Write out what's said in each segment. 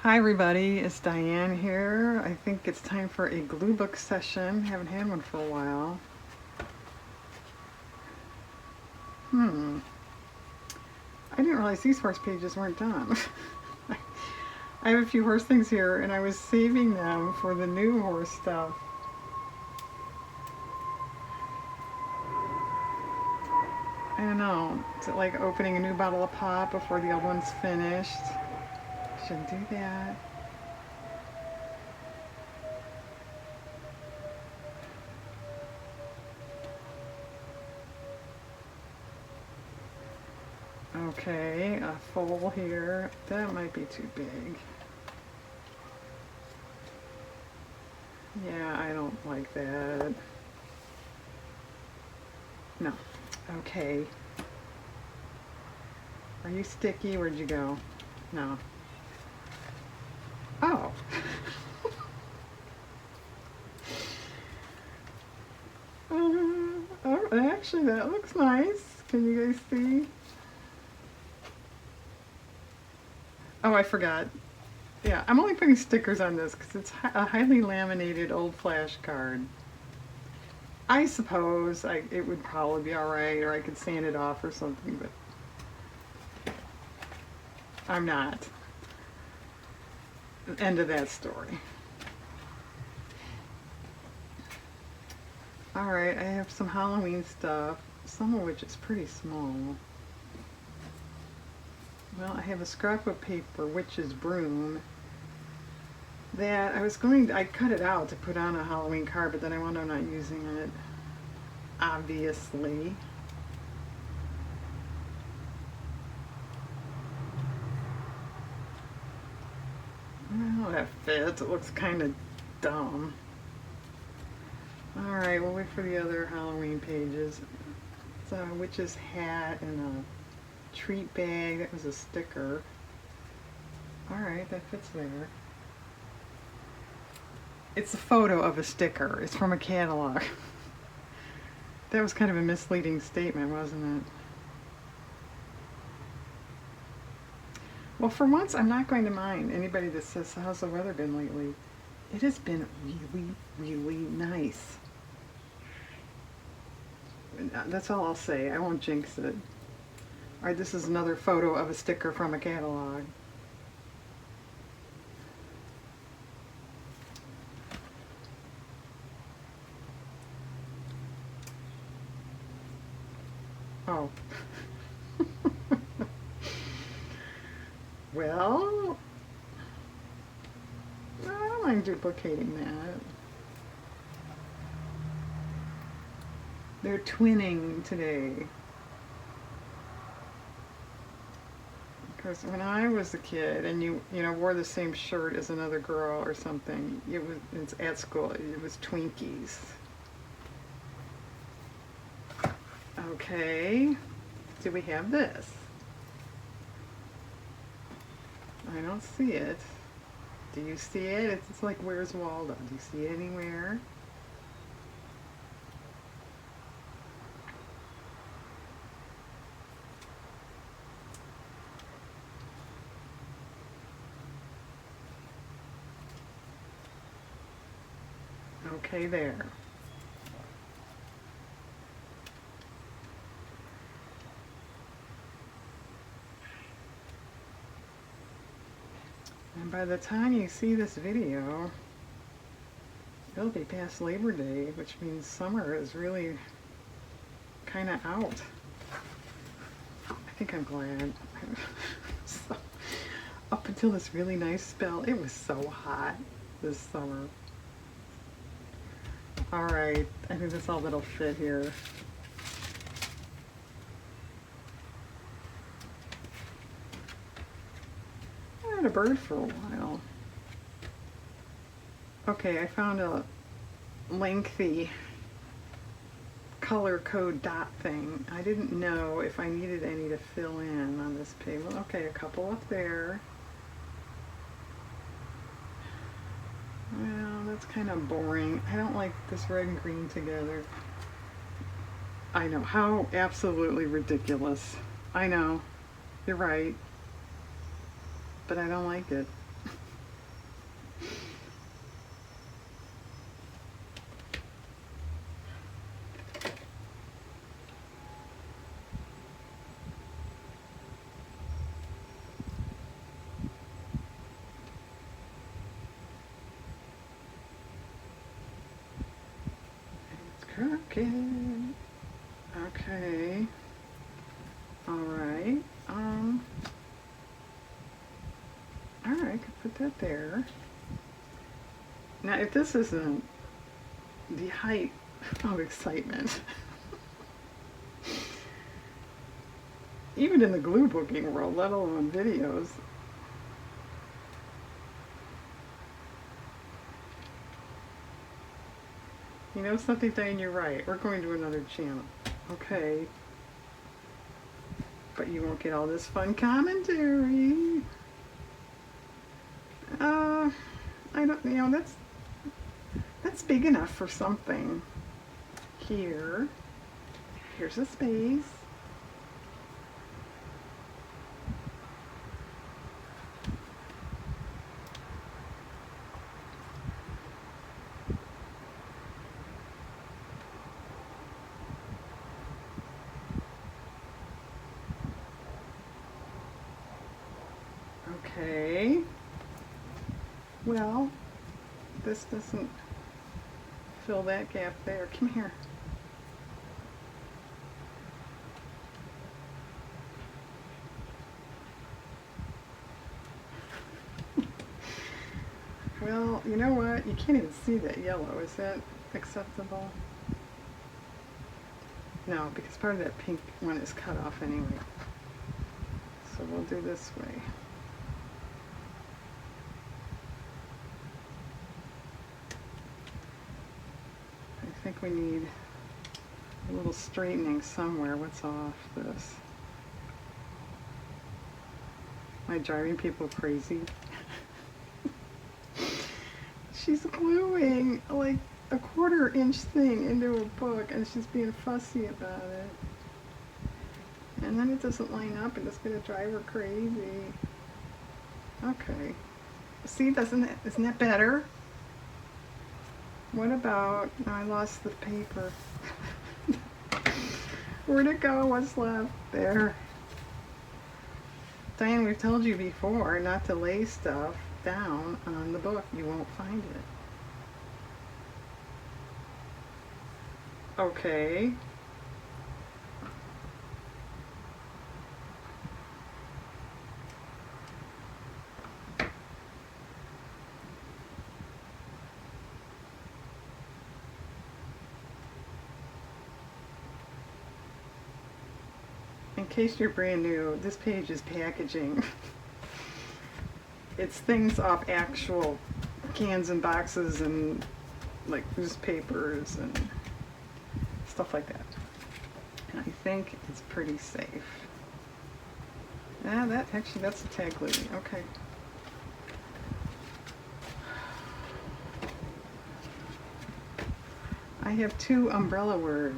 Hi everybody, it's Diane here. I think it's time for a glue book session. Haven't had one for a while. I didn't realize these horse pages weren't done. I have a few horse things here and I was saving them for the new horse stuff. I don't know. Is it like opening a new bottle of pop before the old one's finished? Shouldn't do that. Okay, a foal here. That might be too big. Yeah, I don't like that. No. Okay. Are you sticky? Where'd you go? No. Oh. Oh, actually, that looks nice. Can you guys see? Oh, I forgot. Yeah, I'm only putting stickers on this because it's a highly laminated old flash card. I suppose it would probably be alright, or I could sand it off or something, but I'm not. End of that story. Alright, I have some Halloween stuff, some of which is pretty small. Well, I have a scrap of paper, Witch's Broom, that I cut it out to put on a Halloween card, but then I wound up not using it, obviously. Well, that fits. It looks kind of dumb. Alright, we'll wait for the other Halloween pages. It's a witch's hat and a treat bag. That was a sticker. Alright, that fits there. It's a photo of a sticker. It's from a catalog. That was kind of a misleading statement, wasn't it? Well, for once, I'm not going to mind anybody that says, how's the weather been lately? It has been really, really nice. That's all I'll say. I won't jinx it. Alright, this is another photo of a sticker from a catalog. Oh. Well, I don't mind duplicating that. They're twinning today. Because when I was a kid and you wore the same shirt as another girl or something, it's at school. It was Twinkies. Okay. Do we have this? I don't see it. Do you see it? It's like Where's Waldo? Do you see it anywhere? Okay, there. And by the time you see this video, it'll be past Labor Day, which means summer is really kind of out. I think I'm glad. So, up until this really nice spell, it was so hot this summer. Alright, I think that's all that'll fit here. I had a bird for a while. Okay, I found a lengthy color code dot thing. I didn't know if I needed any to fill in on this page. Well, okay, a couple up there. Well, that's kind of boring. I don't like this red and green together. I know, how absolutely ridiculous. I know, you're right. But I don't like it. Cricket. Okay. Alright. Alright, I could put that there. Now, if this isn't the height of excitement, even in the glue booking world, let alone videos, you know something, Diane, you're right. We're going to another channel. Okay. But you won't get all this fun commentary. I don't, you know, that's big enough for something. Here's a space. Okay. Well, this doesn't fill that gap there. Come here. Well, you know what? You can't even see that yellow. Is that acceptable? No, because part of that pink one is cut off anyway. So we'll do this way. I think we need a little straightening somewhere. What's off this? Am I driving people crazy? She's gluing like a 1/4 inch thing into a book and she's being fussy about it. And then it doesn't line up and it's gonna drive her crazy. Okay. See, isn't that better? What about, oh, I lost the paper. Where'd it go? What's left? There. Diane, we've told you before not to lay stuff down on the book. You won't find it. Okay. In case you're brand new, this page is packaging. It's things off actual cans and boxes and like newspapers and stuff like that. And I think it's pretty safe. That's a tag glue. Okay. I have 2 umbrella words.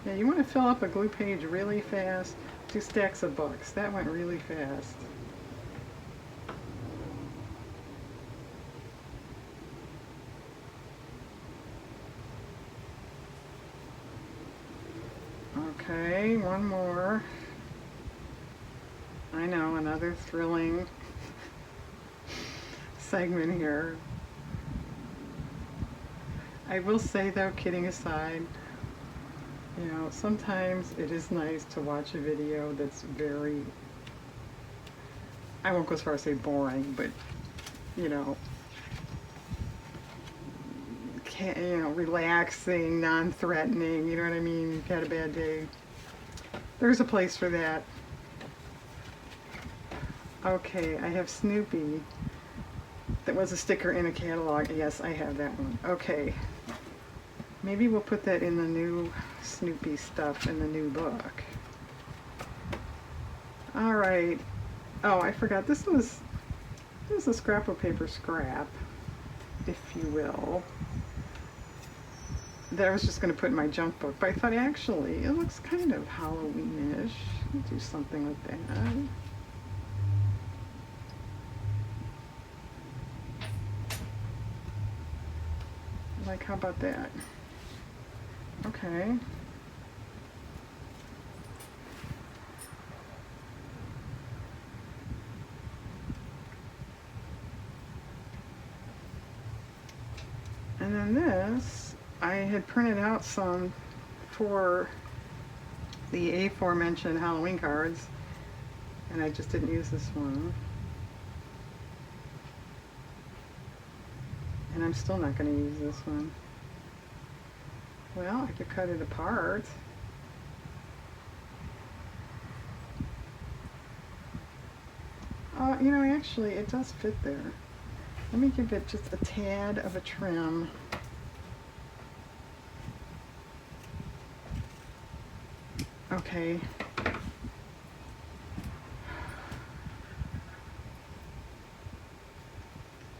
Yeah, you want to fill up a glue page really fast. 2 stacks of books. That went really fast. Okay, one more. I know, another thrilling segment here. I will say though, kidding aside, you know, sometimes it is nice to watch a video that's very, I won't go as far as say boring, but, you know, relaxing, non-threatening, you know what I mean? You've had a bad day. There's a place for that. Okay, I have Snoopy. That was a sticker in a catalog. Yes, I have that one. Okay. Maybe we'll put that in the new Snoopy stuff in the new book. Alright. Oh, I forgot. This is a scrap of paper scrap, if you will, that I was just going to put in my junk book. But I thought, actually, it looks kind of Halloween-ish. Do something with that. Like, how about that? Okay. And then this, I had printed out some for the aforementioned Halloween cards, and I just didn't use this one. And I'm still not going to use this one. Well, I could cut it apart. You know, actually, it does fit there. Let me give it just a tad of a trim. Okay.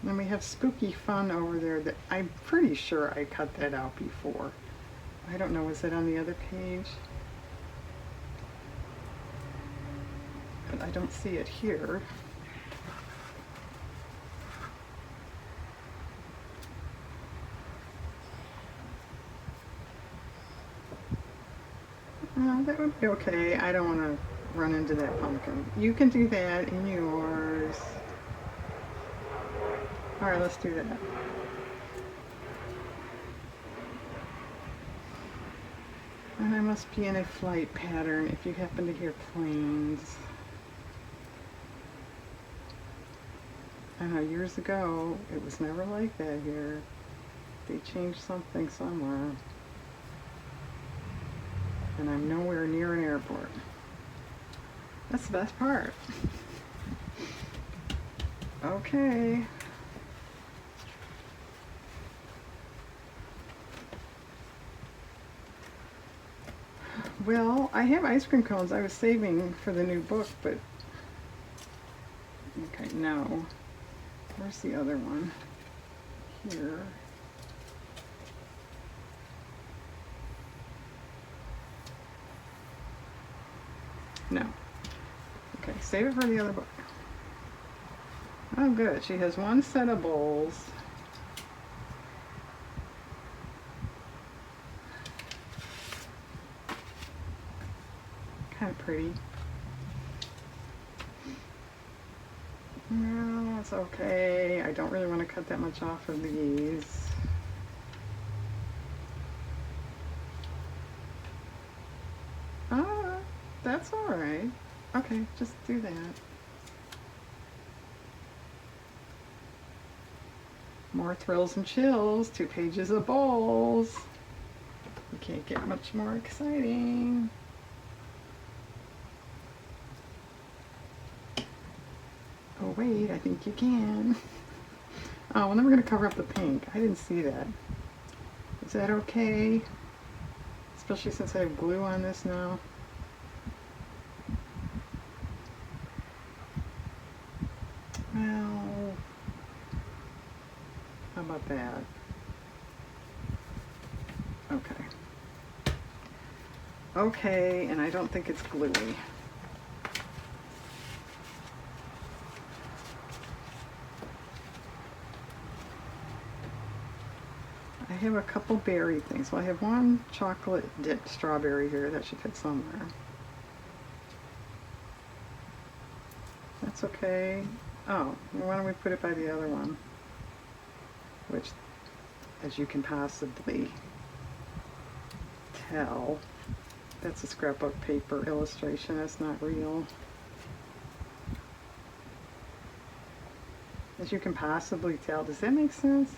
Then we have Spooky Fun over there that I'm pretty sure I cut that out before. I don't know, was it on the other page? But I don't see it here. That would be okay. I don't want to run into that pumpkin. You can do that in yours. Alright, let's do that. And I must be in a flight pattern if you happen to hear planes. I know years ago it was never like that here. They changed something somewhere. And I'm nowhere near an airport. That's the best part. Okay. Well, I have ice cream cones I was saving for the new book, but okay, no. Where's the other one? Here. No. Okay, save it for the other book. Oh, good. She has one set of bowls. Kind of pretty. No, it's okay. I don't really want to cut that much off of these. Ah, that's all right. Okay, just do that. More thrills and chills. 2 pages of bowls. You can't get much more exciting. Oh wait, I think you can. Oh, well then we're going to cover up the pink. I didn't see that. Is that okay? Especially since I have glue on this now. Well, how about that? Okay. Okay, and I don't think it's gluey. I have a couple berry things. Well, I have one chocolate dipped strawberry here. That should fit somewhere. That's okay. Oh, why don't we put it by the other one? Which, as you can possibly tell, that's a scrapbook paper illustration. That's not real. As you can possibly tell. Does that make sense?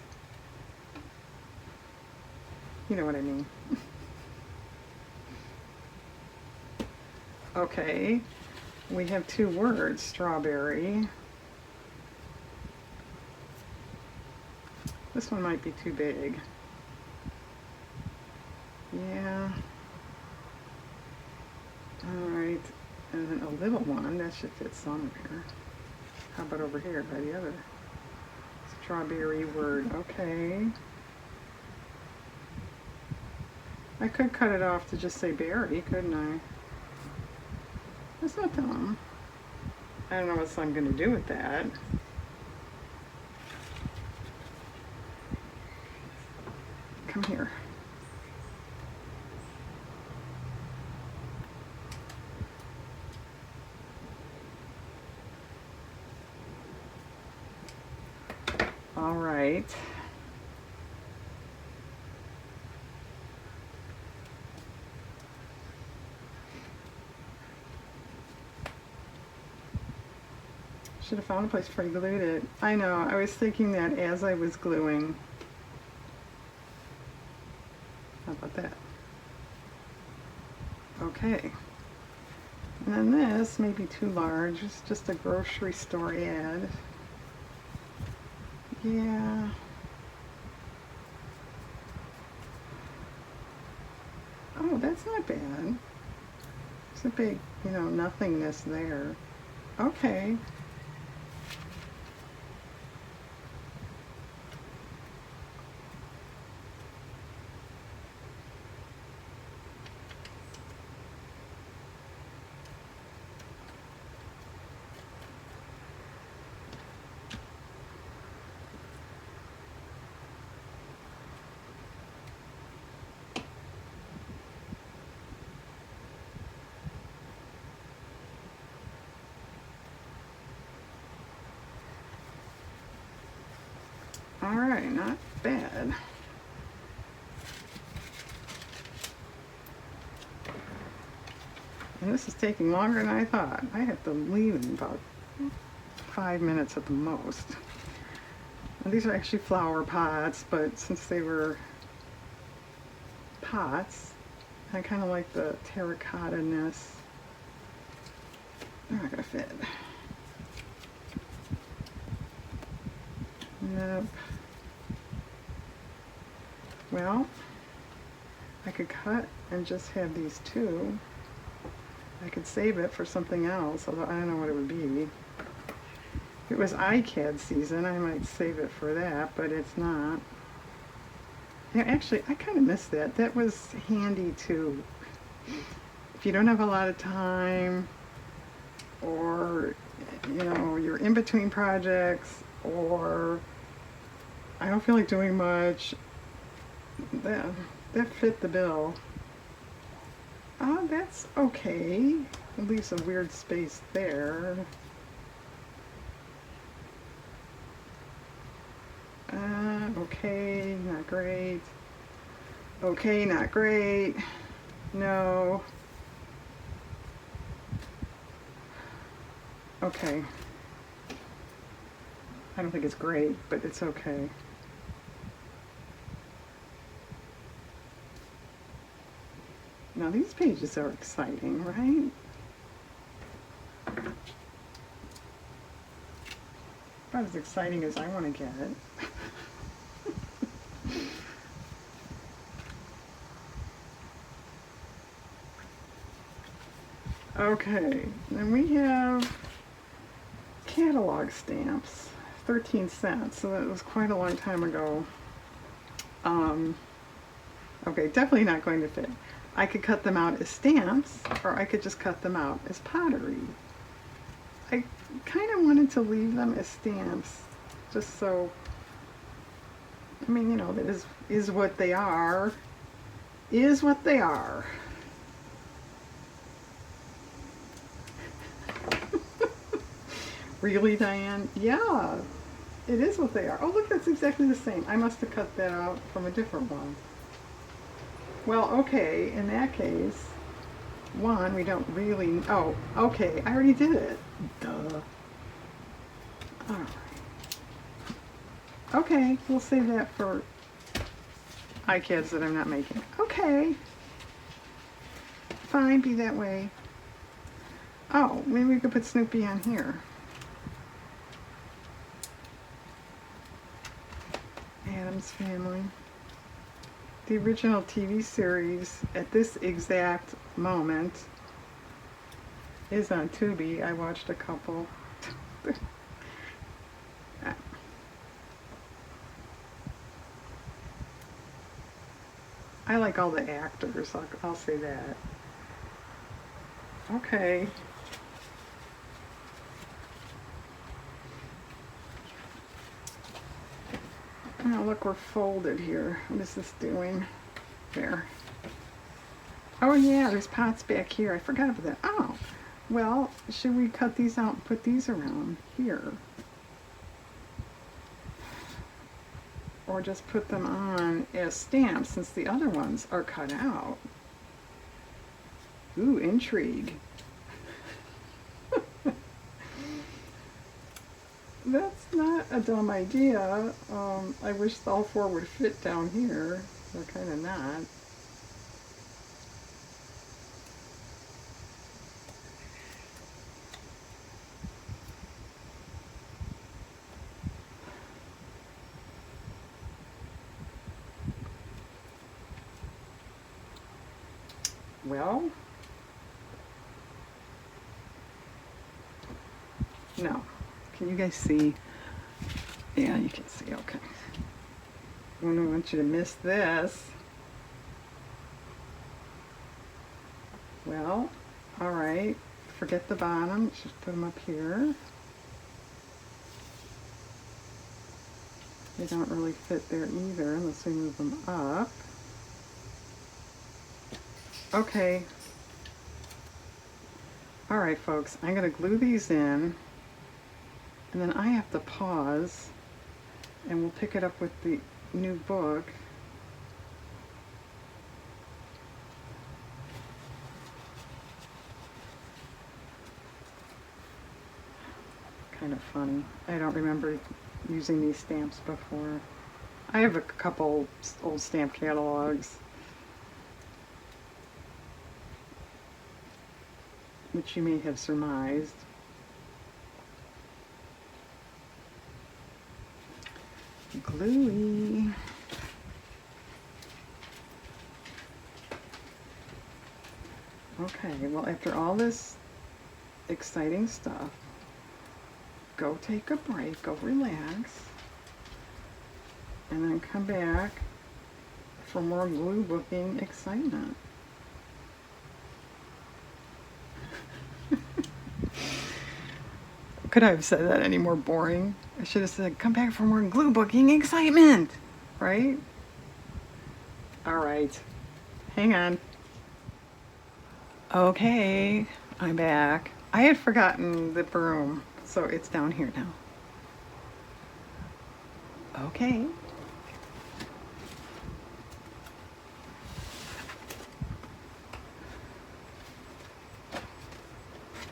You know what I mean. Okay, we have 2 words, strawberry. This one might be too big. Yeah. Alright, and then a little one, that should fit somewhere. How about over here by the other strawberry word? Okay. I could cut it off to just say berry, couldn't I? That's not dumb. I don't know what I'm going to do with that. Come here. All right. Should have found a place before I glued it. I know, I was thinking that as I was gluing. How about that? Okay. And then this may be too large. It's just a grocery store ad. Yeah. Oh, that's not bad. It's a big, nothingness there. Okay. All right, not bad. And this is taking longer than I thought. I have to leave in about 5 minutes at the most. And these are actually flower pots, but since they were pots, I kind of like the terracotta-ness. They're not going to fit. Nope. Well, I could cut and just have these two. I could save it for something else, although I don't know what it would be. If it was iCAD season, I might save it for that, but it's not. Yeah, actually, I kind of miss that. That was handy too. If you don't have a lot of time, or you're in between projects, or I don't feel like doing much, that fit the bill. Oh, that's okay. It leaves a weird space there. Okay, not great. Okay, not great. No. Okay. I don't think it's great, but it's okay. Now these pages are exciting, right? About as exciting as I want to get it. Okay, then we have catalog stamps, 13 cents, so that was quite a long time ago. Okay, definitely not going to fit. I could cut them out as stamps, or I could just cut them out as pottery. I kind of wanted to leave them as stamps, just so, I mean, that is what they are, is what they are. Really, Diane? Yeah, it is what they are. Oh, look, that's exactly the same. I must have cut that out from a different one. Well, okay, in that case, one, we don't really, oh, okay, I already did it. Duh. All right. Okay, we'll save that for iCADs that I'm not making. Okay. Fine, be that way. Oh, maybe we could put Snoopy on here. Addams Family. The original TV series at this exact moment is on Tubi. I watched a couple. I like all the actors, I'll say that. Okay. Oh, look, we're folded here. What is this doing? There. Oh yeah, there's pots back here. I forgot about that. Oh, well, should we cut these out and put these around here? Or just put them on as stamps since the other ones are cut out? Ooh, intrigue. That's not a dumb idea. I wish all four would fit down here. They're kind of not. Well, no. Can you guys see? Yeah, you can see, okay. I don't want you to miss this. Well, all right. Forget the bottom, just put them up here. They don't really fit there either unless we move them up. Okay. All right, folks, I'm gonna glue these in, and then I have to pause, and we'll pick it up with the new book. Kind of funny. I don't remember using these stamps before. I have a couple old stamp catalogs, which you may have surmised. Gluey. Okay, well, after all this exciting stuff, go take a break, go relax, and then come back for more glue booking excitement. Could I have said that any more boring? I should have said, come back for more glue booking excitement, right? All right, hang on. Okay, I'm back. I had forgotten the broom, so it's down here now. Okay.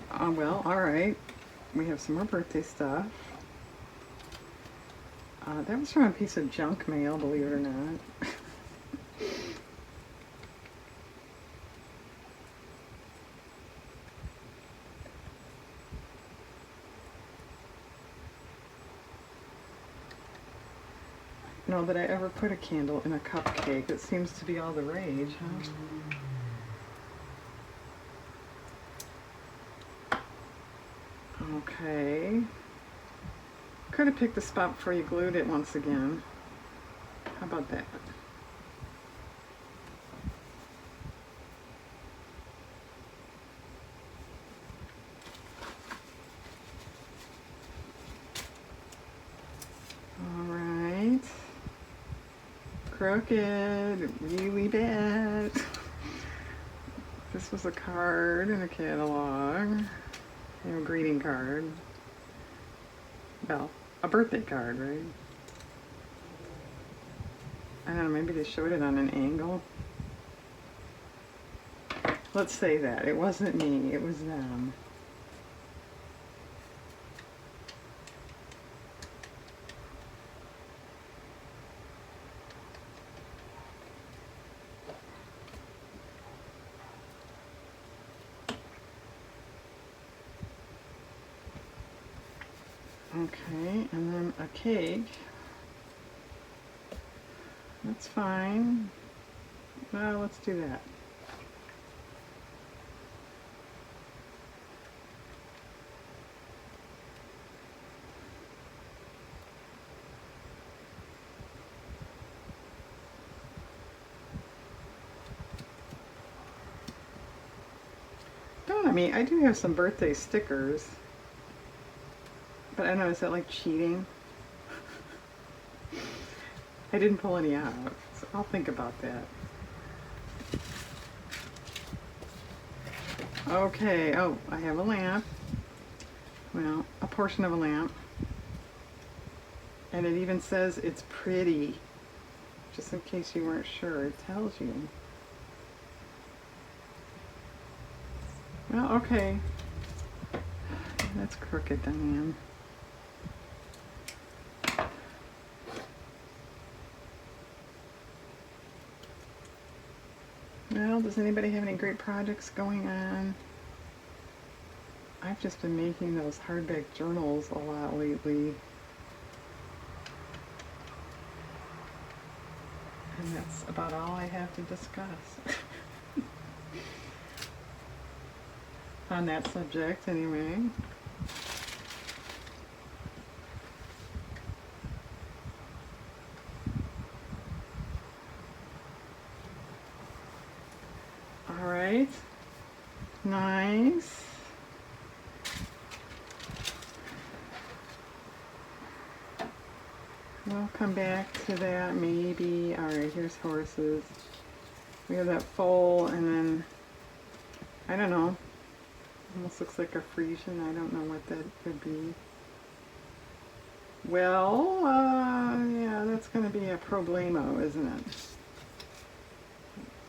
Well, all right. We have some more birthday stuff. That was from a piece of junk mail, believe it or not. Know that I ever put a candle in a cupcake. It seems to be all the rage, huh? Okay. Could have picked the spot before you glued it once again. How about that? Alright. Crooked. Really bad. This was a card in a catalog. A greeting card. Well, a birthday card, right? I don't know, maybe they showed it on an angle. Let's say that. It wasn't me, it was them. Okay, and then a cake. That's fine. Well, let's do that. Don't I mean, I do have some birthday stickers. But I don't know, is that like cheating? I didn't pull any out, so I'll think about that. Okay, oh, I have a lamp. Well, a portion of a lamp. And it even says it's pretty. Just in case you weren't sure, it tells you. Well, okay. That's crooked, Diane. Well, does anybody have any great projects going on? I've just been making those hardback journals a lot lately. And that's about all I have to discuss. On that subject, anyway. All right. Nice. We'll come back to that maybe. All right, here's horses. We have that foal, and then, I don't know. Almost looks like a Frisian. I don't know what that could be. Well, yeah, that's going to be a problemo, isn't it?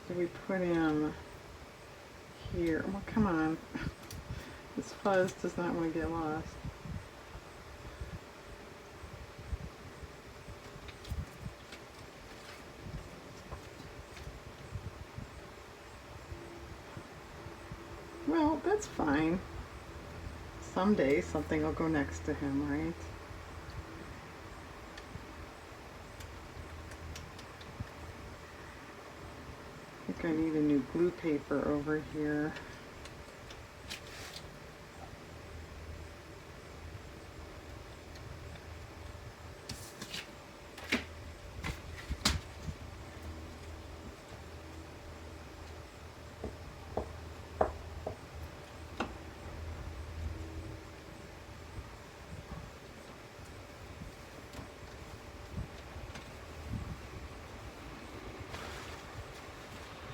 Do we put him here? Well, come on. This fuzz does not want to get lost. Well, that's fine. Someday something will go next to him, right? I think I need a new glue paper over here.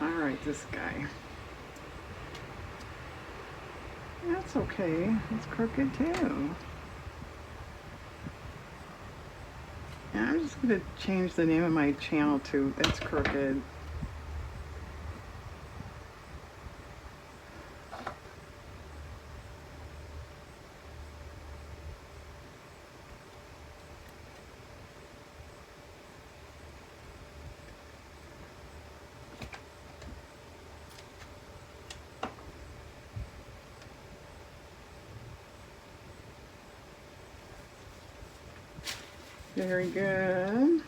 Alright, this guy. That's okay. It's crooked too. And I'm just going to change the name of my channel to That's Crooked. Very good.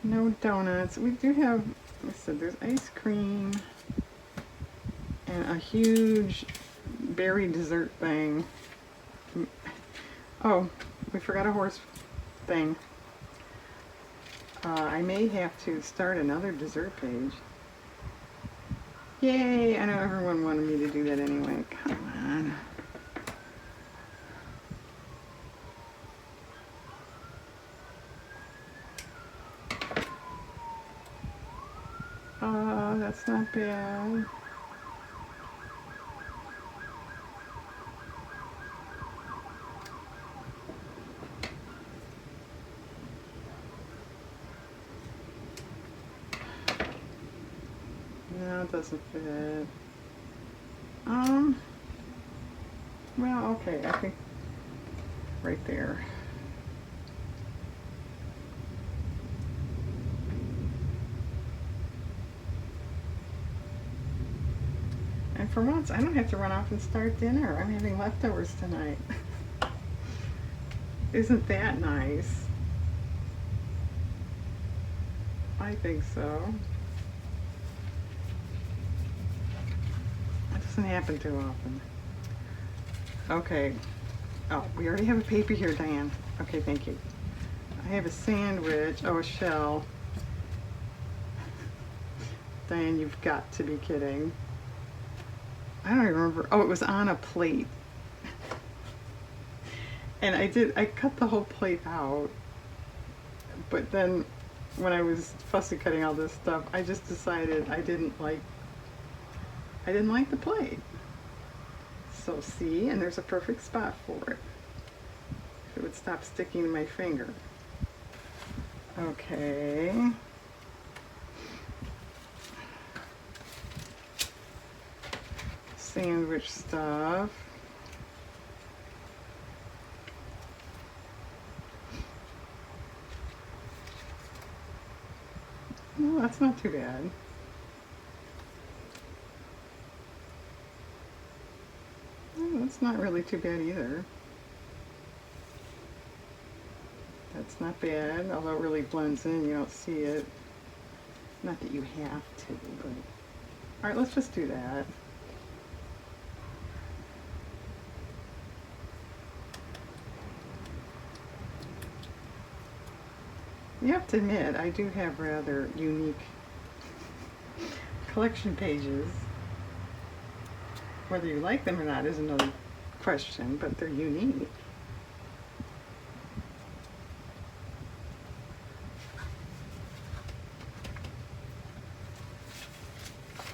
No donuts. We do have, like I said, there's ice cream and a huge berry dessert thing. Oh, we forgot a horse thing. I may have to start another dessert page. Yay! I know everyone wanted me to do that anyway. Come on. That's not bad. No, it doesn't fit. Well, okay, I think right there. And for once, I don't have to run off and start dinner. I'm having leftovers tonight. Isn't that nice? I think so. It doesn't happen too often. Okay. Oh, we already have a paper here, Diane. Okay, thank you. I have a sandwich. Oh, a shell. Diane, you've got to be kidding. I don't even remember. Oh, it was on a plate. And I cut the whole plate out. But then when I was fussy cutting all this stuff, I just decided I didn't like the plate. So see, and there's a perfect spot for it. It would stop sticking to my finger. Okay. Sandwich stuff. No, that's not too bad. No, that's not really too bad either. That's not bad, although it really blends in, you don't see it. Not that you have to, but... Alright, let's just do that. You have to admit, I do have rather unique collection pages. Whether you like them or not is another question, but they're unique.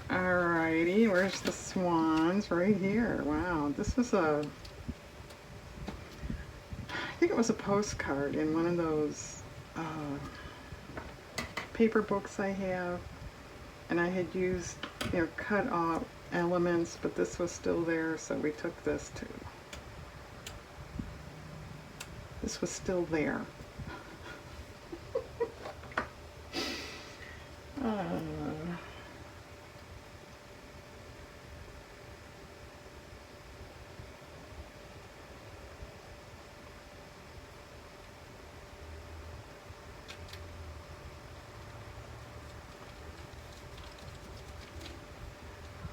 Alrighty, where's the swans? Right here. Wow, this was I think it was a postcard in one of those paper books I have, and I had used, cut off elements, but this was still there, so we took this too. This was still there.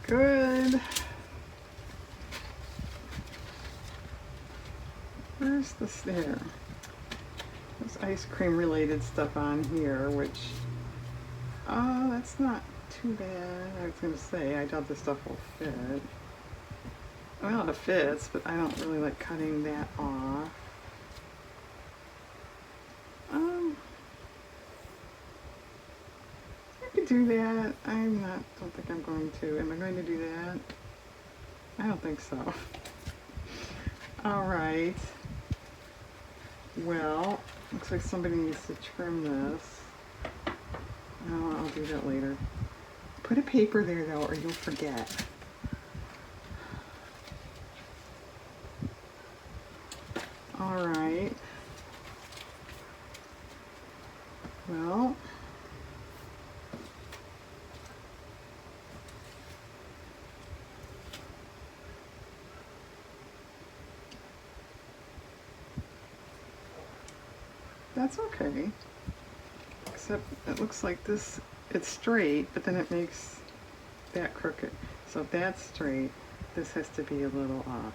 Good. Where's this there? There's ice cream related stuff on here, which, oh, that's not too bad. I was going to say, I doubt this stuff will fit. Well, it fits, but I don't really like cutting that off. I could do that. Don't think I'm going to. Am I going to do that? I don't think so. All right. Well, looks like somebody needs to trim this. Oh, I'll do that later. Put a paper there though, or you'll forget. All right. Well, that's okay. Except it looks like this, it's straight, but then it makes that crooked. So if that's straight, this has to be a little off.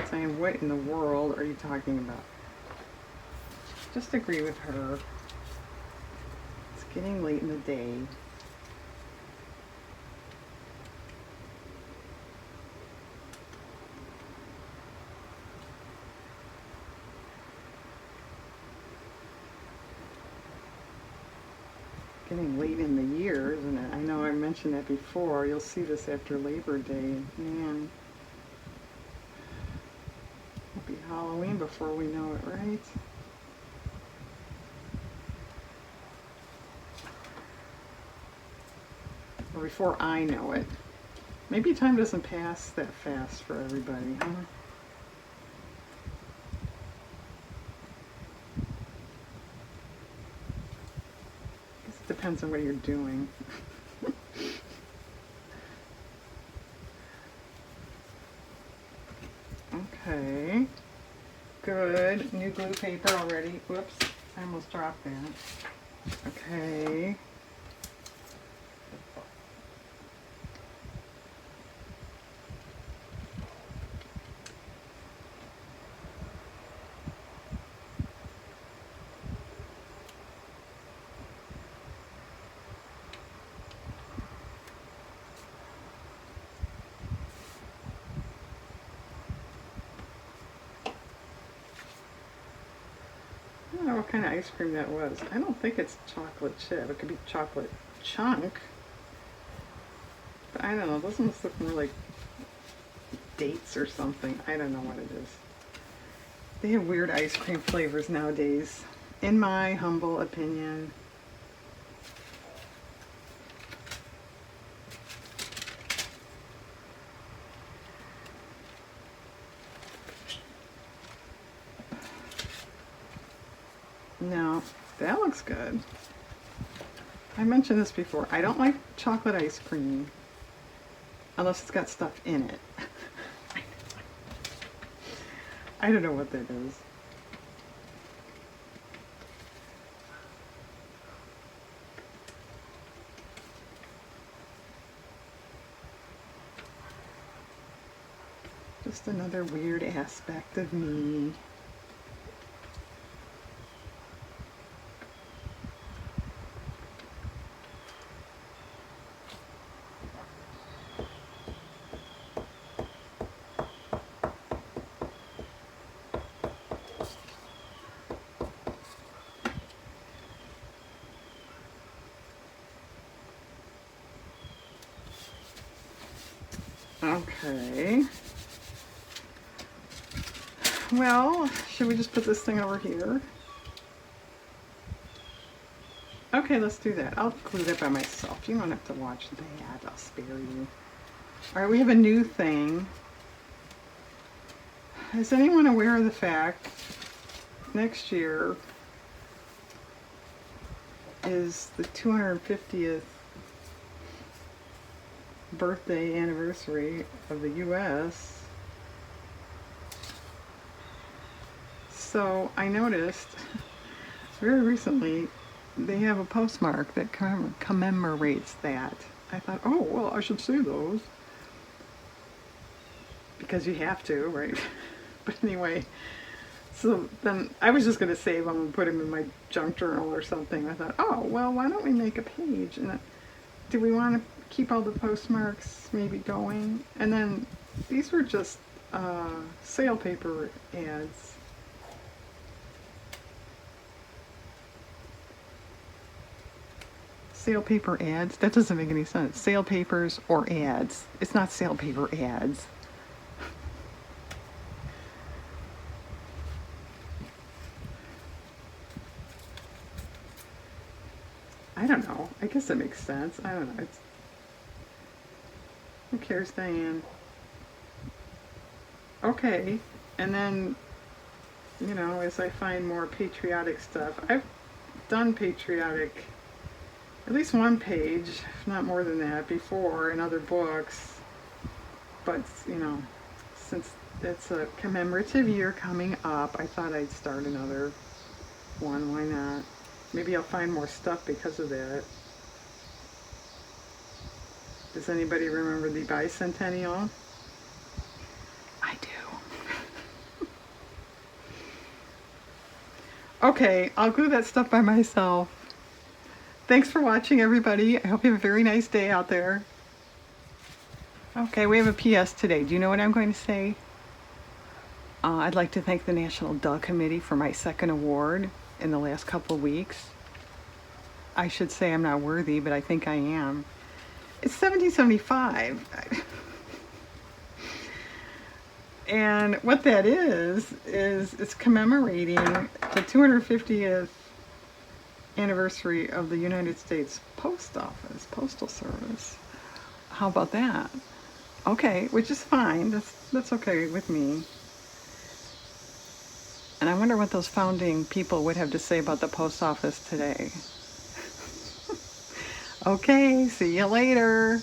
Saying, what in the world are you talking about? Just agree with her. It's getting late in the day. Getting late in the year, isn't it? I know I mentioned that before. You'll see this after Labor Day. Man, it'll be Halloween before we know it, right? Or before I know it. Maybe time doesn't pass that fast for everybody, huh? It depends on what you're doing. Okay, good. New glue paper already. Whoops, I almost dropped that. Okay. I don't know what kind of ice cream that was. I don't think it's chocolate chip. It could be chocolate chunk. But I don't know. Those ones look more like dates or something. I don't know what it is. They have weird ice cream flavors nowadays, in my humble opinion. No, That looks good. I mentioned this before. I don't like chocolate ice cream unless it's got stuff in it. I don't know what that is. Just another weird aspect of me. Okay. Well, should we just put this thing over here? Okay, let's do that. I'll glue that by myself. You don't have to watch that. I'll spare you. Alright, we have a new thing. Is anyone aware of the fact next year is the 250th birthday anniversary of the US? So I noticed very recently they have a postmark that commemorates that. I thought, oh, well, I should see those. Because you have to, right? But anyway, so then I was just going to save them and put them in my junk journal or something. I thought, oh, well, why don't we make a page? And do we want to keep all the postmarks maybe going? And then these were just sale paper ads. Sale paper ads? That doesn't make any sense. Sale papers or ads. It's not sale paper ads. I don't know. I guess it makes sense. I don't know. Who cares, Diane? Okay. And then, you know, as I find more patriotic stuff, I've done patriotic, at least one page, if not more than that, before in other books. But, you know, since it's a commemorative year coming up, I thought I'd start another one. Why not? Maybe I'll find more stuff because of that. Does anybody remember the bicentennial? I do. Okay, I'll glue that stuff by myself. Thanks for watching, everybody. I hope you have a very nice day out there. Okay, we have a PS today. Do you know what I'm going to say? I'd like to thank the National Duh Committee for my second award in the last couple of weeks. I should say I'm not worthy, but I think I am. It's 1775. And what that is it's commemorating the 250th anniversary of the United States Postal Service. How about that? Okay, which is fine. That's okay with me. And I wonder what those founding people would have to say about the post office today. Okay, see you later.